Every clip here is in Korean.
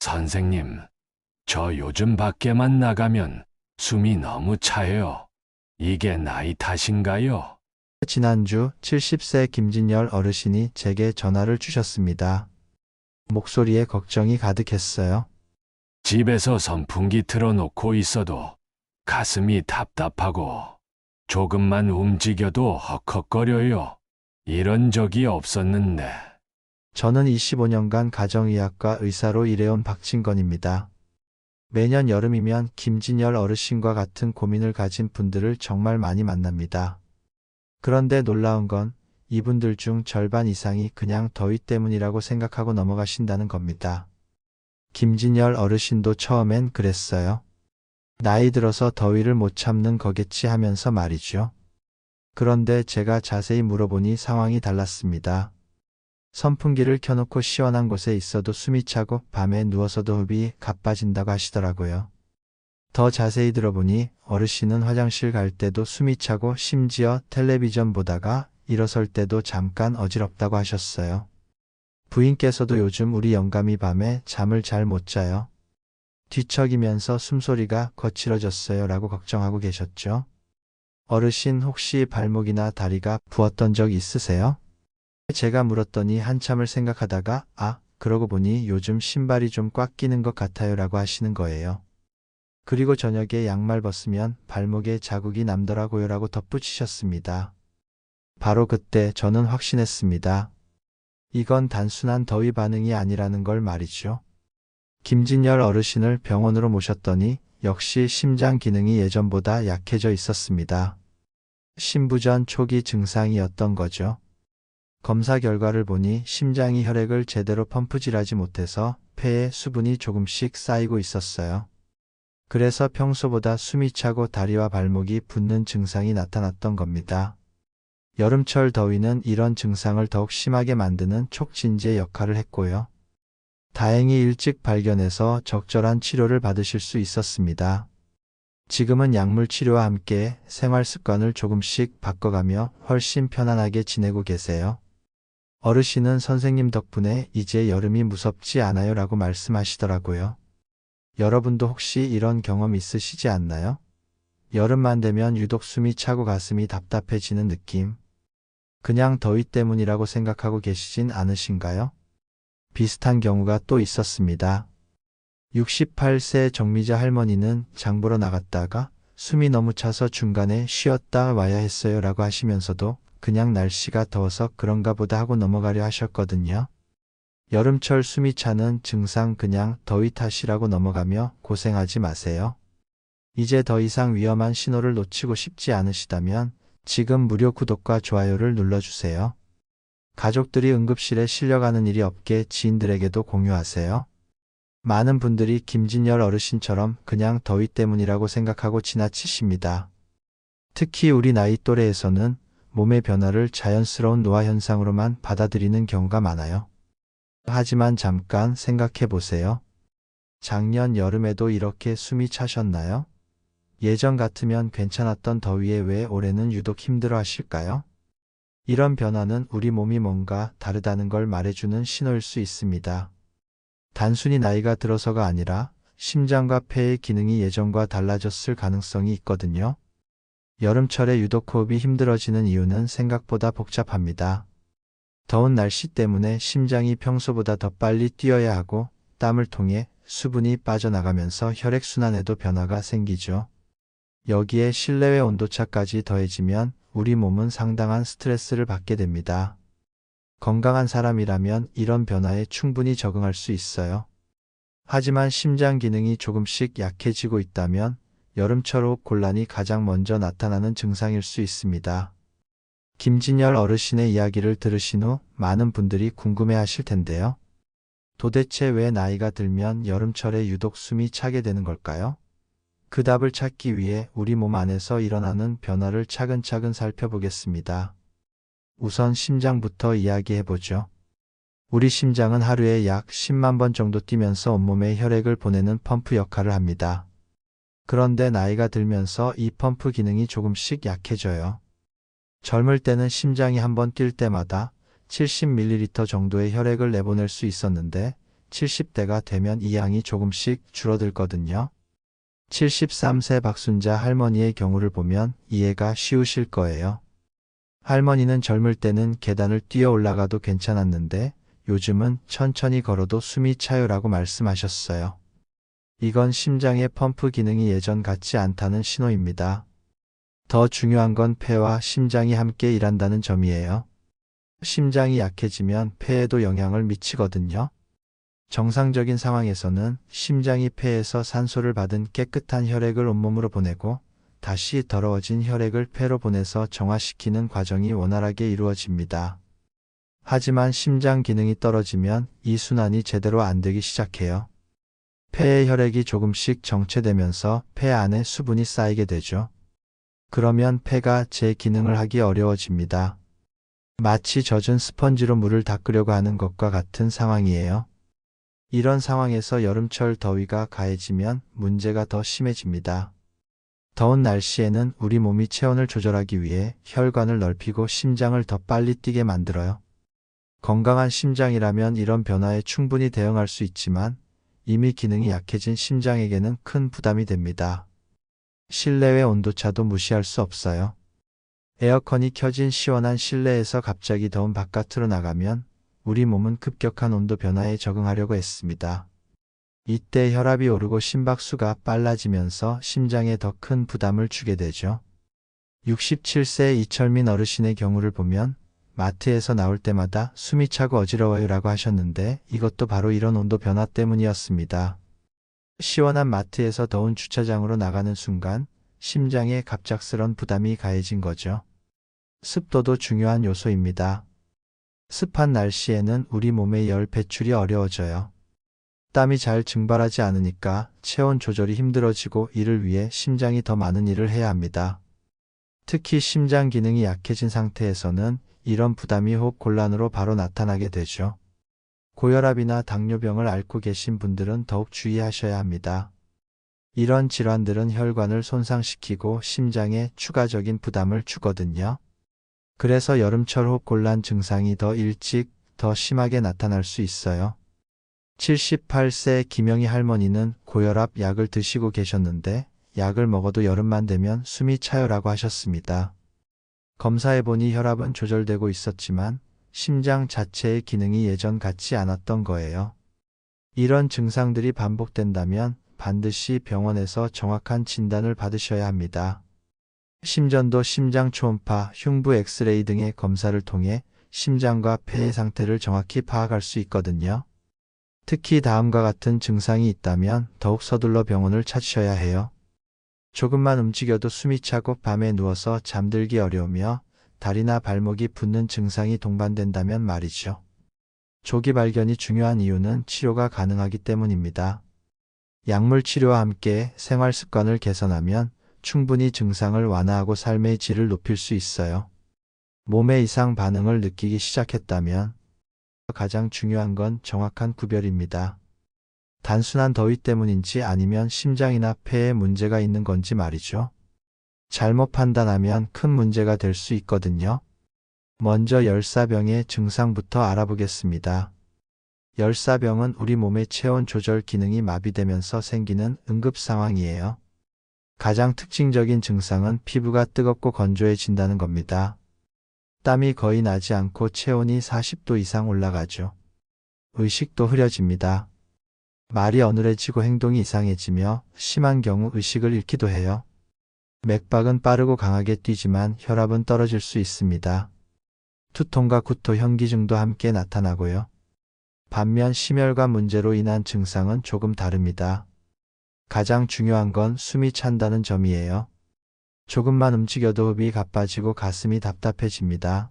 선생님, 저 요즘 밖에만 나가면 숨이 너무 차요. 이게 나이 탓인가요? 지난주 70세 김진열 어르신이 제게 전화를 주셨습니다. 목소리에 걱정이 가득했어요. 집에서 선풍기 틀어놓고 있어도 가슴이 답답하고 조금만 움직여도 헉헉거려요. 이런 적이 없었는데. 저는 25년간 가정의학과 의사로 일해온 박진건입니다. 매년 여름이면 김진열 어르신과 같은 고민을 가진 분들을 정말 많이 만납니다. 그런데 놀라운 건 이분들 중 절반 이상이 그냥 더위 때문이라고 생각하고 넘어가신다는 겁니다. 김진열 어르신도 처음엔 그랬어요. 나이 들어서 더위를 못 참는 거겠지 하면서 말이죠. 그런데 제가 자세히 물어보니 상황이 달랐습니다. 선풍기를 켜놓고 시원한 곳에 있어도 숨이 차고 밤에 누워서도 호흡이 가빠진다고 하시더라고요. 더 자세히 들어보니 어르신은 화장실 갈 때도 숨이 차고 심지어 텔레비전 보다가 일어설 때도 잠깐 어지럽다고 하셨어요. 부인께서도 요즘 우리 영감이 밤에 잠을 잘 못 자요. 뒤척이면서 숨소리가 거칠어졌어요 라고 걱정하고 계셨죠. 어르신 혹시 발목이나 다리가 부었던 적 있으세요? 제가 물었더니 한참을 생각하다가 그러고 보니 요즘 신발이 좀 꽉 끼는 것 같아요 라고 하시는 거예요. 그리고 저녁에 양말 벗으면 발목에 자국이 남더라고요 라고 덧붙이셨습니다. 바로 그때 저는 확신했습니다. 이건 단순한 더위 반응이 아니라는 걸 말이죠. 김진열 어르신을 병원으로 모셨더니 역시 심장 기능이 예전보다 약해져 있었습니다. 신부전 초기 증상이었던 거죠. 검사 결과를 보니 심장이 혈액을 제대로 펌프질하지 못해서 폐에 수분이 조금씩 쌓이고 있었어요. 그래서 평소보다 숨이 차고 다리와 발목이 붓는 증상이 나타났던 겁니다. 여름철 더위는 이런 증상을 더욱 심하게 만드는 촉진제 역할을 했고요. 다행히 일찍 발견해서 적절한 치료를 받으실 수 있었습니다. 지금은 약물 치료와 함께 생활 습관을 조금씩 바꿔가며 훨씬 편안하게 지내고 계세요. 어르신은 선생님 덕분에 이제 여름이 무섭지 않아요 라고 말씀하시더라고요. 여러분도 혹시 이런 경험 있으시지 않나요? 여름만 되면 유독 숨이 차고 가슴이 답답해지는 느낌. 그냥 더위 때문이라고 생각하고 계시진 않으신가요? 비슷한 경우가 또 있었습니다. 68세 정미자 할머니는 장 보러 나갔다가 숨이 너무 차서 중간에 쉬었다 와야 했어요 라고 하시면서도 그냥 날씨가 더워서 그런가 보다 하고 넘어가려 하셨거든요. 여름철 숨이 차는 증상 그냥 더위 탓이라고 넘어가며 고생하지 마세요. 이제 더 이상 위험한 신호를 놓치고 싶지 않으시다면 지금 무료 구독과 좋아요를 눌러주세요. 가족들이 응급실에 실려가는 일이 없게 지인들에게도 공유하세요. 많은 분들이 김진열 어르신처럼 그냥 더위 때문이라고 생각하고 지나치십니다. 특히 우리 나이 또래에서는 몸의 변화를 자연스러운 노화 현상으로만 받아들이는 경우가 많아요. 하지만 잠깐 생각해 보세요. 작년 여름에도 이렇게 숨이 차셨나요? 예전 같으면 괜찮았던 더위에 왜 올해는 유독 힘들어 하실까요? 이런 변화는 우리 몸이 뭔가 다르다는 걸 말해주는 신호일 수 있습니다. 단순히 나이가 들어서가 아니라 심장과 폐의 기능이 예전과 달라졌을 가능성이 있거든요. 여름철에 유독 호흡이 힘들어지는 이유는 생각보다 복잡합니다. 더운 날씨 때문에 심장이 평소보다 더 빨리 뛰어야 하고 땀을 통해 수분이 빠져나가면서 혈액순환에도 변화가 생기죠. 여기에 실내외 온도차까지 더해지면 우리 몸은 상당한 스트레스를 받게 됩니다. 건강한 사람이라면 이런 변화에 충분히 적응할 수 있어요. 하지만 심장 기능이 조금씩 약해지고 있다면 여름철 호흡 곤란이 가장 먼저 나타나는 증상일 수 있습니다. 김진열 어르신의 이야기를 들으신 후 많은 분들이 궁금해 하실 텐데요. 도대체 왜 나이가 들면 여름철에 유독 숨이 차게 되는 걸까요? 그 답을 찾기 위해 우리 몸 안에서 일어나는 변화를 차근차근 살펴보겠습니다. 우선 심장부터 이야기해보죠. 우리 심장은 하루에 약 10만 번 정도 뛰면서 온몸에 혈액을 보내는 펌프 역할을 합니다. 그런데 나이가 들면서 이 펌프 기능이 조금씩 약해져요. 젊을 때는 심장이 한번 뛸 때마다 70ml 정도의 혈액을 내보낼 수 있었는데 70대가 되면 이 양이 조금씩 줄어들거든요. 73세 박순자 할머니의 경우를 보면 이해가 쉬우실 거예요. 할머니는 젊을 때는 계단을 뛰어 올라가도 괜찮았는데 요즘은 천천히 걸어도 숨이 차요라고 말씀하셨어요. 이건 심장의 펌프 기능이 예전 같지 않다는 신호입니다. 더 중요한 건 폐와 심장이 함께 일한다는 점이에요. 심장이 약해지면 폐에도 영향을 미치거든요. 정상적인 상황에서는 심장이 폐에서 산소를 받은 깨끗한 혈액을 온몸으로 보내고 다시 더러워진 혈액을 폐로 보내서 정화시키는 과정이 원활하게 이루어집니다. 하지만 심장 기능이 떨어지면 이 순환이 제대로 안 되기 시작해요. 폐의 혈액이 조금씩 정체되면서 폐 안에 수분이 쌓이게 되죠. 그러면 폐가 제 기능을 하기 어려워집니다. 마치 젖은 스펀지로 물을 닦으려고 하는 것과 같은 상황이에요. 이런 상황에서 여름철 더위가 가해지면 문제가 더 심해집니다. 더운 날씨에는 우리 몸이 체온을 조절하기 위해 혈관을 넓히고 심장을 더 빨리 뛰게 만들어요. 건강한 심장이라면 이런 변화에 충분히 대응할 수 있지만 이미 기능이 약해진 심장에게는 큰 부담이 됩니다. 실내외 온도차도 무시할 수 없어요. 에어컨이 켜진 시원한 실내에서 갑자기 더운 바깥으로 나가면 우리 몸은 급격한 온도 변화에 적응하려고 했습니다. 이때 혈압이 오르고 심박수가 빨라지면서 심장에 더 큰 부담을 주게 되죠. 67세 이철민 어르신의 경우를 보면 마트에서 나올 때마다 숨이 차고 어지러워요 라고 하셨는데 이것도 바로 이런 온도 변화 때문이었습니다. 시원한 마트에서 더운 주차장으로 나가는 순간 심장에 갑작스런 부담이 가해진 거죠. 습도도 중요한 요소입니다. 습한 날씨에는 우리 몸의 열 배출이 어려워져요. 땀이 잘 증발하지 않으니까 체온 조절이 힘들어지고 이를 위해 심장이 더 많은 일을 해야 합니다. 특히 심장 기능이 약해진 상태에서는 이런 부담이 호흡곤란으로 바로 나타나게 되죠. 고혈압이나 당뇨병을 앓고 계신 분들은 더욱 주의하셔야 합니다. 이런 질환들은 혈관을 손상시키고 심장에 추가적인 부담을 주거든요. 그래서 여름철 호흡곤란 증상이 더 일찍, 더 심하게 나타날 수 있어요. 78세 김영희 할머니는 고혈압 약을 드시고 계셨는데 약을 먹어도 여름만 되면 숨이 차요라고 하셨습니다. 검사해보니 혈압은 조절되고 있었지만 심장 자체의 기능이 예전 같지 않았던 거예요. 이런 증상들이 반복된다면 반드시 병원에서 정확한 진단을 받으셔야 합니다. 심전도 심장 초음파, 흉부 엑스레이 등의 검사를 통해 심장과 폐의 상태를 정확히 파악할 수 있거든요. 특히 다음과 같은 증상이 있다면 더욱 서둘러 병원을 찾으셔야 해요. 조금만 움직여도 숨이 차고 밤에 누워서 잠들기 어려우며 다리나 발목이 붓는 증상이 동반된다면 말이죠. 조기 발견이 중요한 이유는 치료가 가능하기 때문입니다. 약물 치료와 함께 생활 습관을 개선하면 충분히 증상을 완화하고 삶의 질을 높일 수 있어요. 몸의 이상 반응을 느끼기 시작했다면 가장 중요한 건 정확한 구별입니다. 단순한 더위 때문인지 아니면 심장이나 폐에 문제가 있는 건지 말이죠. 잘못 판단하면 큰 문제가 될 수 있거든요. 먼저 열사병의 증상부터 알아보겠습니다. 열사병은 우리 몸의 체온 조절 기능이 마비되면서 생기는 응급 상황이에요. 가장 특징적인 증상은 피부가 뜨겁고 건조해진다는 겁니다. 땀이 거의 나지 않고 체온이 40도 이상 올라가죠. 의식도 흐려집니다. 말이 어눌해지고 행동이 이상해지며 심한 경우 의식을 잃기도 해요. 맥박은 빠르고 강하게 뛰지만 혈압은 떨어질 수 있습니다. 두통과 구토, 현기증도 함께 나타나고요. 반면 심혈관 문제로 인한 증상은 조금 다릅니다. 가장 중요한 건 숨이 찬다는 점이에요. 조금만 움직여도 호흡이 가빠지고 가슴이 답답해집니다.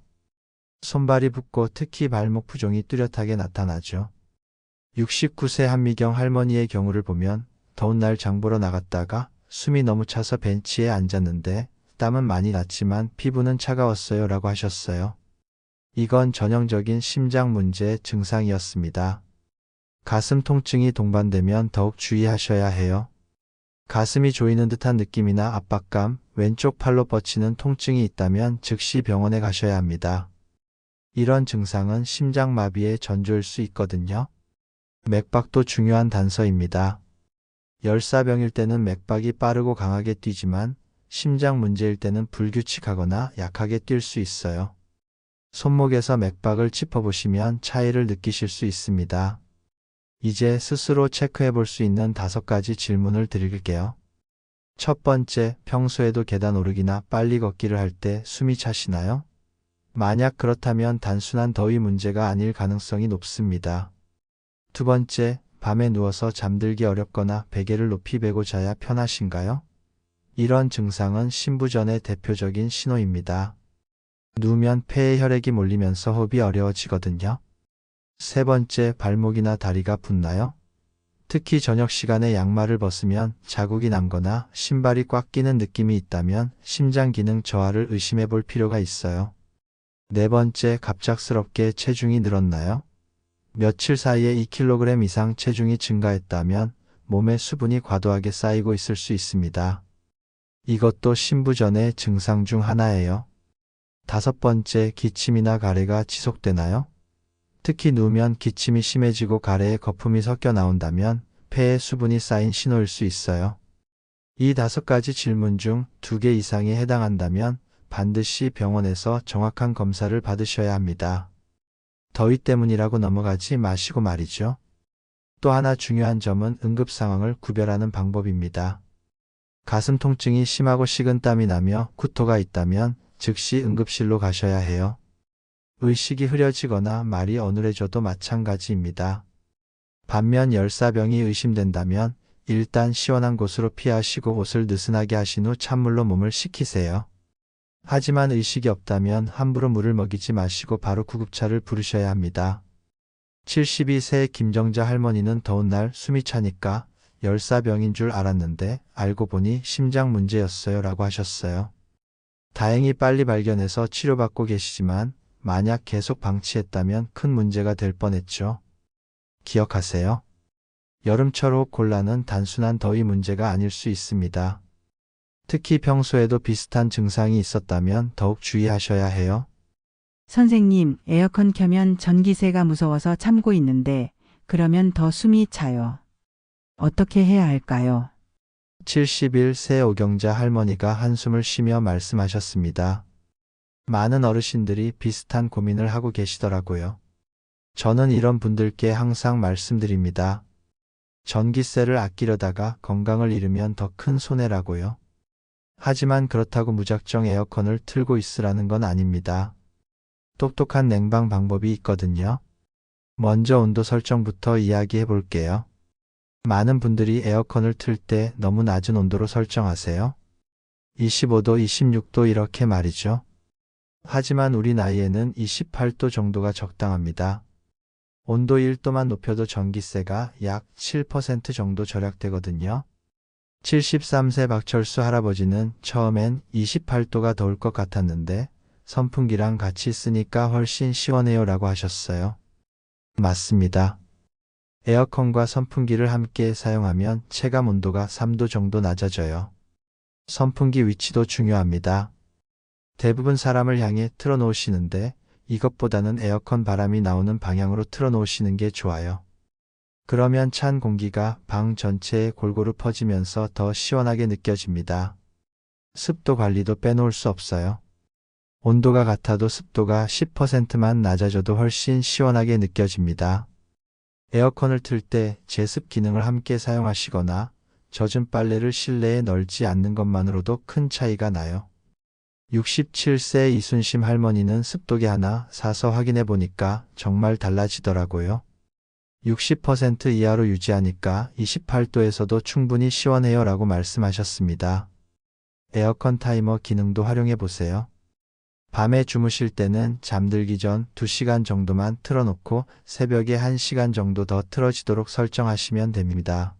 손발이 붓고 특히 발목 부종이 뚜렷하게 나타나죠. 69세 한미경 할머니의 경우를 보면 더운 날 장 보러 나갔다가 숨이 너무 차서 벤치에 앉았는데 땀은 많이 났지만 피부는 차가웠어요 라고 하셨어요. 이건 전형적인 심장 문제의 증상이었습니다. 가슴 통증이 동반되면 더욱 주의하셔야 해요. 가슴이 조이는 듯한 느낌이나 압박감, 왼쪽 팔로 뻗치는 통증이 있다면 즉시 병원에 가셔야 합니다. 이런 증상은 심장마비의 전조일 수 있거든요. 맥박도 중요한 단서입니다. 열사병일 때는 맥박이 빠르고 강하게 뛰지만 심장 문제일 때는 불규칙하거나 약하게 뛸 수 있어요. 손목에서 맥박을 짚어보시면 차이를 느끼실 수 있습니다. 이제 스스로 체크해 볼 수 있는 5가지 질문을 드릴게요. 첫 번째, 평소에도 계단 오르기나 빨리 걷기를 할 때 숨이 차시나요? 만약 그렇다면 단순한 더위 문제가 아닐 가능성이 높습니다. 두 번째, 밤에 누워서 잠들기 어렵거나 베개를 높이 베고 자야 편하신가요? 이런 증상은 신부전의 대표적인 신호입니다. 누우면 폐에 혈액이 몰리면서 호흡이 어려워지거든요. 세 번째, 발목이나 다리가 붓나요? 특히 저녁 시간에 양말을 벗으면 자국이 남거나 신발이 꽉 끼는 느낌이 있다면 심장 기능 저하를 의심해 볼 필요가 있어요. 네 번째, 갑작스럽게 체중이 늘었나요? 며칠 사이에 2kg 이상 체중이 증가했다면 몸에 수분이 과도하게 쌓이고 있을 수 있습니다. 이것도 신부전의 증상 중 하나예요. 다섯 번째, 기침이나 가래가 지속되나요? 특히 누우면 기침이 심해지고 가래에 거품이 섞여 나온다면 폐에 수분이 쌓인 신호일 수 있어요. 이 5가지 질문 중 2개 이상이 해당한다면 반드시 병원에서 정확한 검사를 받으셔야 합니다. 더위 때문이라고 넘어가지 마시고 말이죠. 또 하나 중요한 점은 응급 상황을 구별하는 방법입니다. 가슴 통증이 심하고 식은땀이 나며 구토가 있다면 즉시 응급실로 가셔야 해요. 의식이 흐려지거나 말이 어눌해져도 마찬가지입니다. 반면 열사병이 의심된다면 일단 시원한 곳으로 피하시고 옷을 느슨하게 하신 후 찬물로 몸을 식히세요. 하지만 의식이 없다면 함부로 물을 먹이지 마시고 바로 구급차를 부르셔야 합니다. 72세 김정자 할머니는 더운 날 숨이 차니까 열사병인 줄 알았는데 알고 보니 심장 문제였어요 라고 하셨어요. 다행히 빨리 발견해서 치료받고 계시지만 만약 계속 방치했다면 큰 문제가 될 뻔했죠. 기억하세요. 여름철 호흡 곤란은 단순한 더위 문제가 아닐 수 있습니다. 특히 평소에도 비슷한 증상이 있었다면 더욱 주의하셔야 해요. 선생님, 에어컨 켜면 전기세가 무서워서 참고 있는데 그러면 더 숨이 차요. 어떻게 해야 할까요? 71세 오경자 할머니가 한숨을 쉬며 말씀하셨습니다. 많은 어르신들이 비슷한 고민을 하고 계시더라고요. 저는 이런 분들께 항상 말씀드립니다. 전기세를 아끼려다가 건강을 잃으면 더 큰 손해라고요. 하지만 그렇다고 무작정 에어컨을 틀고 있으라는 건 아닙니다. 똑똑한 냉방 방법이 있거든요. 먼저 온도 설정부터 이야기해 볼게요. 많은 분들이 에어컨을 틀 때 너무 낮은 온도로 설정하세요. 25도, 26도 이렇게 말이죠. 하지만 우리 나이에는 28도 정도가 적당합니다. 온도 1도만 높여도 전기세가 약 7% 정도 절약되거든요. 73세 박철수 할아버지는 처음엔 28도가 더울 것 같았는데 선풍기랑 같이 쓰니까 훨씬 시원해요 라고 하셨어요. 맞습니다. 에어컨과 선풍기를 함께 사용하면 체감 온도가 3도 정도 낮아져요. 선풍기 위치도 중요합니다. 대부분 사람을 향해 틀어놓으시는데 이것보다는 에어컨 바람이 나오는 방향으로 틀어놓으시는 게 좋아요. 그러면 찬 공기가 방 전체에 골고루 퍼지면서 더 시원하게 느껴집니다. 습도 관리도 빼놓을 수 없어요. 온도가 같아도 습도가 10%만 낮아져도 훨씬 시원하게 느껴집니다. 에어컨을 틀 때 제습 기능을 함께 사용하시거나 젖은 빨래를 실내에 널지 않는 것만으로도 큰 차이가 나요. 67세 이순심 할머니는 습도계 하나 사서 확인해 보니까 정말 달라지더라고요. 60% 이하로 유지하니까 28도에서도 충분히 시원해요 라고 말씀하셨습니다. 에어컨 타이머 기능도 활용해 보세요. 밤에 주무실 때는 잠들기 전 2시간 정도만 틀어놓고 새벽에 1시간 정도 더 틀어지도록 설정하시면 됩니다.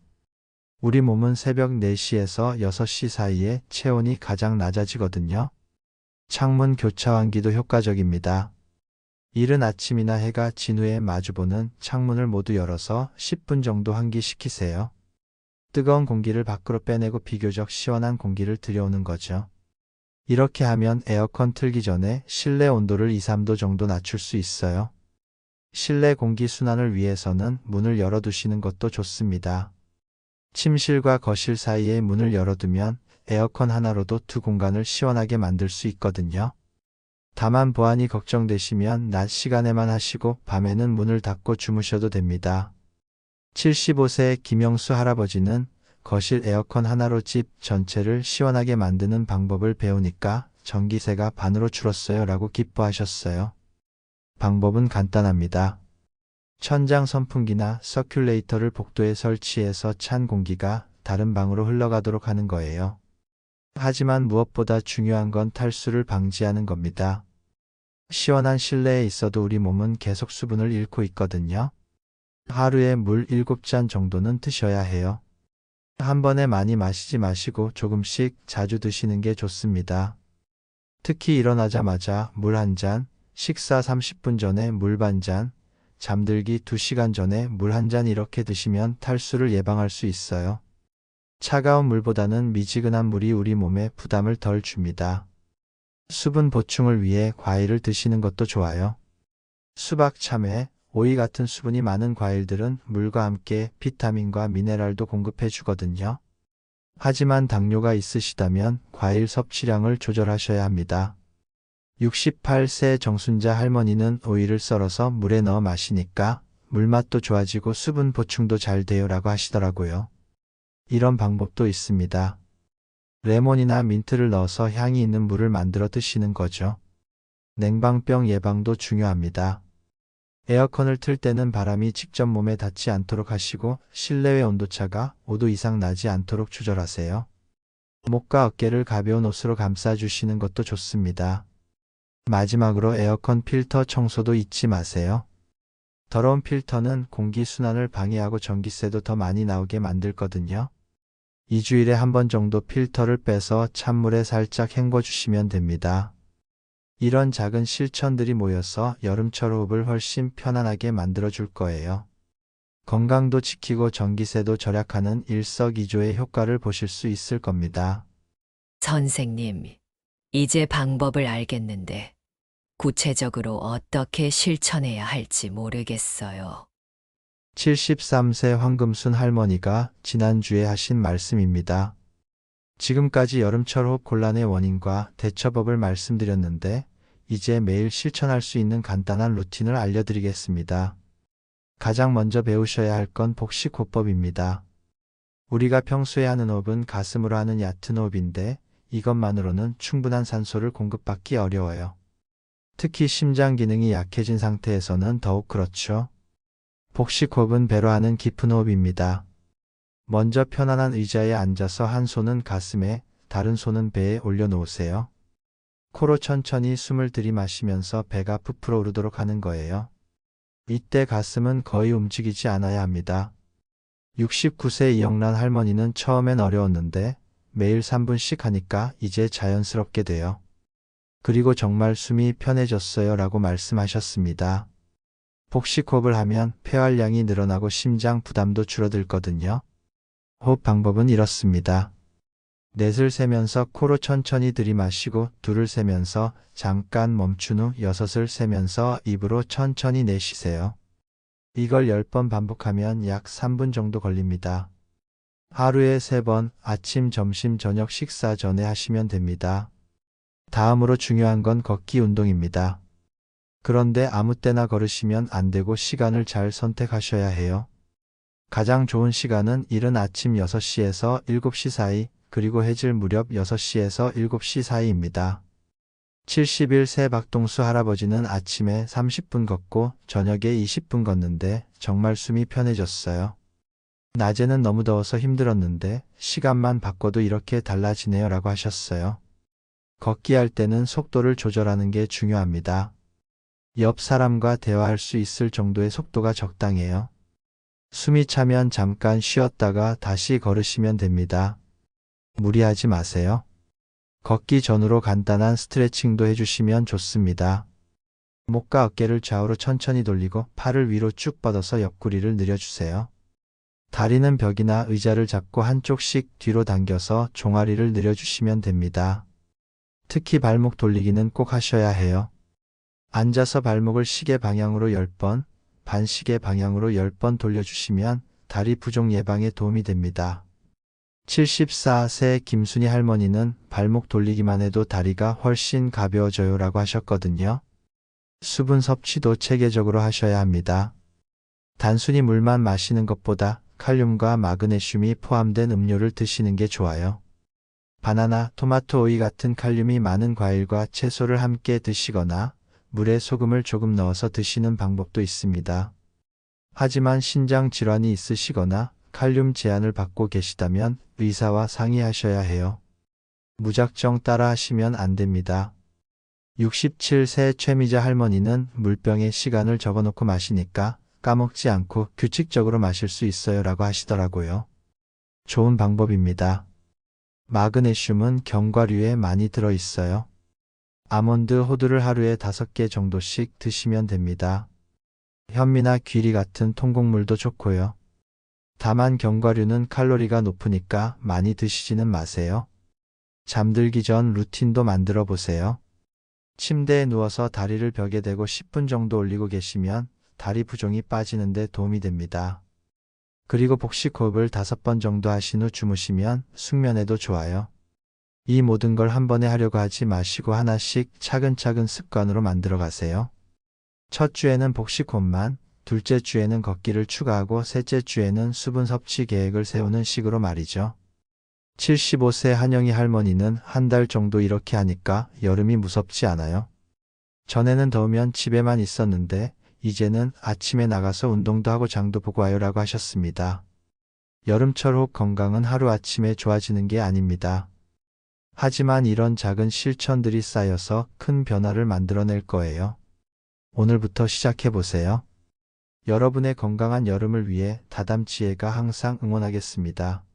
우리 몸은 새벽 4시에서 6시 사이에 체온이 가장 낮아지거든요. 창문 교차환기도 효과적입니다. 이른 아침이나 해가 진 후에 마주보는 창문을 모두 열어서 10분 정도 환기시키세요. 뜨거운 공기를 밖으로 빼내고 비교적 시원한 공기를 들여오는 거죠. 이렇게 하면 에어컨 틀기 전에 실내 온도를 2, 3도 정도 낮출 수 있어요. 실내 공기 순환을 위해서는 문을 열어두시는 것도 좋습니다. 침실과 거실 사이에 문을 열어두면 에어컨 하나로도 두 공간을 시원하게 만들 수 있거든요. 다만 보안이 걱정되시면 낮 시간에만 하시고 밤에는 문을 닫고 주무셔도 됩니다. 75세 김영수 할아버지는 거실 에어컨 하나로 집 전체를 시원하게 만드는 방법을 배우니까 전기세가 반으로 줄었어요 라고 기뻐하셨어요. 방법은 간단합니다. 천장 선풍기나 서큘레이터를 복도에 설치해서 찬 공기가 다른 방으로 흘러가도록 하는 거예요. 하지만 무엇보다 중요한 건 탈수를 방지하는 겁니다. 시원한 실내에 있어도 우리 몸은 계속 수분을 잃고 있거든요. 하루에 물 7잔 정도는 드셔야 해요. 한 번에 많이 마시지 마시고 조금씩 자주 드시는 게 좋습니다. 특히 일어나자마자 물 한 잔, 식사 30분 전에 물 반 잔, 잠들기 2시간 전에 물 한 잔 이렇게 드시면 탈수를 예방할 수 있어요. 차가운 물보다는 미지근한 물이 우리 몸에 부담을 덜 줍니다. 수분 보충을 위해 과일을 드시는 것도 좋아요. 수박, 참외, 오이 같은 수분이 많은 과일들은 물과 함께 비타민과 미네랄도 공급해 주거든요. 하지만 당뇨가 있으시다면 과일 섭취량을 조절하셔야 합니다. 68세 정순자 할머니는 오이를 썰어서 물에 넣어 마시니까 물맛도 좋아지고 수분 보충도 잘 돼요 라고 하시더라고요. 이런 방법도 있습니다. 레몬이나 민트를 넣어서 향이 있는 물을 만들어 드시는 거죠. 냉방병 예방도 중요합니다. 에어컨을 틀 때는 바람이 직접 몸에 닿지 않도록 하시고 실내외 온도차가 5도 이상 나지 않도록 조절하세요. 목과 어깨를 가벼운 옷으로 감싸주시는 것도 좋습니다. 마지막으로 에어컨 필터 청소도 잊지 마세요. 더러운 필터는 공기 순환을 방해하고 전기세도 더 많이 나오게 만들거든요. 2주일에 한 번 정도 필터를 빼서 찬물에 살짝 헹궈 주시면 됩니다. 이런 작은 실천들이 모여서 여름철 호흡을 훨씬 편안하게 만들어 줄 거예요. 건강도 지키고 전기세도 절약하는 일석이조의 효과를 보실 수 있을 겁니다. 선생님, 이제 방법을 알겠는데 구체적으로 어떻게 실천해야 할지 모르겠어요. 73세 황금순 할머니가 지난주에 하신 말씀입니다. 지금까지 여름철 호흡 곤란의 원인과 대처법을 말씀드렸는데 이제 매일 실천할 수 있는 간단한 루틴을 알려드리겠습니다. 가장 먼저 배우셔야 할 건 복식호흡법입니다. 우리가 평소에 하는 호흡은 가슴으로 하는 얕은 호흡인데 이것만으로는 충분한 산소를 공급받기 어려워요. 특히 심장 기능이 약해진 상태에서는 더욱 그렇죠. 복식호흡은 배로 하는 깊은 호흡입니다. 먼저 편안한 의자에 앉아서 한 손은 가슴에, 다른 손은 배에 올려놓으세요. 코로 천천히 숨을 들이마시면서 배가 부풀어 오르도록 하는 거예요. 이때 가슴은 거의 움직이지 않아야 합니다. 69세 이영란 할머니는 처음엔 어려웠는데 매일 3분씩 하니까 이제 자연스럽게 돼요. 그리고 정말 숨이 편해졌어요 라고 말씀하셨습니다. 복식호흡을 하면 폐활량이 늘어나고 심장 부담도 줄어들거든요. 호흡 방법은 이렇습니다. 넷을 세면서 코로 천천히 들이마시고 둘을 세면서 잠깐 멈춘 후 여섯을 세면서 입으로 천천히 내쉬세요. 이걸 10번 반복하면 약 3분 정도 걸립니다. 하루에 3번 아침, 점심, 저녁 식사 전에 하시면 됩니다. 다음으로 중요한 건 걷기 운동입니다. 그런데 아무 때나 걸으시면 안 되고 시간을 잘 선택하셔야 해요. 가장 좋은 시간은 이른 아침 6시에서 7시 사이, 그리고 해질 무렵 6시에서 7시 사이입니다. 71세 박동수 할아버지는 아침에 30분 걷고 저녁에 20분 걷는데 정말 숨이 편해졌어요. 낮에는 너무 더워서 힘들었는데 시간만 바꿔도 이렇게 달라지네요 라고 하셨어요. 걷기 할 때는 속도를 조절하는 게 중요합니다. 옆 사람과 대화할 수 있을 정도의 속도가 적당해요. 숨이 차면 잠깐 쉬었다가 다시 걸으시면 됩니다. 무리하지 마세요. 걷기 전후로 간단한 스트레칭도 해주시면 좋습니다. 목과 어깨를 좌우로 천천히 돌리고 팔을 위로 쭉 뻗어서 옆구리를 늘려주세요. 다리는 벽이나 의자를 잡고 한쪽씩 뒤로 당겨서 종아리를 늘려주시면 됩니다. 특히 발목 돌리기는 꼭 하셔야 해요. 앉아서 발목을 시계 방향으로 10번, 반시계 방향으로 10번 돌려주시면 다리 부종 예방에 도움이 됩니다. 74세 김순희 할머니는 발목 돌리기만 해도 다리가 훨씬 가벼워져요 라고 하셨거든요. 수분 섭취도 체계적으로 하셔야 합니다. 단순히 물만 마시는 것보다 칼륨과 마그네슘이 포함된 음료를 드시는 게 좋아요. 바나나, 토마토, 오이 같은 칼륨이 많은 과일과 채소를 함께 드시거나 물에 소금을 조금 넣어서 드시는 방법도 있습니다. 하지만 신장 질환이 있으시거나 칼륨 제한을 받고 계시다면 의사와 상의하셔야 해요. 무작정 따라 하시면 안 됩니다. 67세 최미자 할머니는 물병에 시간을 적어놓고 마시니까 까먹지 않고 규칙적으로 마실 수 있어요 라고 하시더라고요. 좋은 방법입니다. 마그네슘은 견과류에 많이 들어있어요. 아몬드, 호두를 하루에 5개 정도씩 드시면 됩니다. 현미나 귀리 같은 통곡물도 좋고요. 다만 견과류는 칼로리가 높으니까 많이 드시지는 마세요. 잠들기 전 루틴도 만들어 보세요. 침대에 누워서 다리를 벽에 대고 10분 정도 올리고 계시면 다리 부종이 빠지는 데 도움이 됩니다. 그리고 복식 호흡을 5번 정도 하신 후 주무시면 숙면에도 좋아요. 이 모든 걸 한 번에 하려고 하지 마시고 하나씩 차근차근 습관으로 만들어 가세요. 첫 주에는 복식 호흡만, 둘째 주에는 걷기를 추가하고 셋째 주에는 수분 섭취 계획을 세우는 식으로 말이죠. 75세 한영희 할머니는 한 달 정도 이렇게 하니까 여름이 무섭지 않아요. 전에는 더우면 집에만 있었는데 이제는 아침에 나가서 운동도 하고 장도 보고 와요 라고 하셨습니다. 여름철 혹 건강은 하루아침에 좋아지는 게 아닙니다. 하지만 이런 작은 실천들이 쌓여서 큰 변화를 만들어낼 거예요. 오늘부터 시작해보세요. 여러분의 건강한 여름을 위해 다담치애가 항상 응원하겠습니다.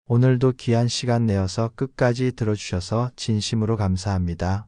오늘도 귀한 시간 내어서 끝까지 들어주셔서 진심으로 감사합니다.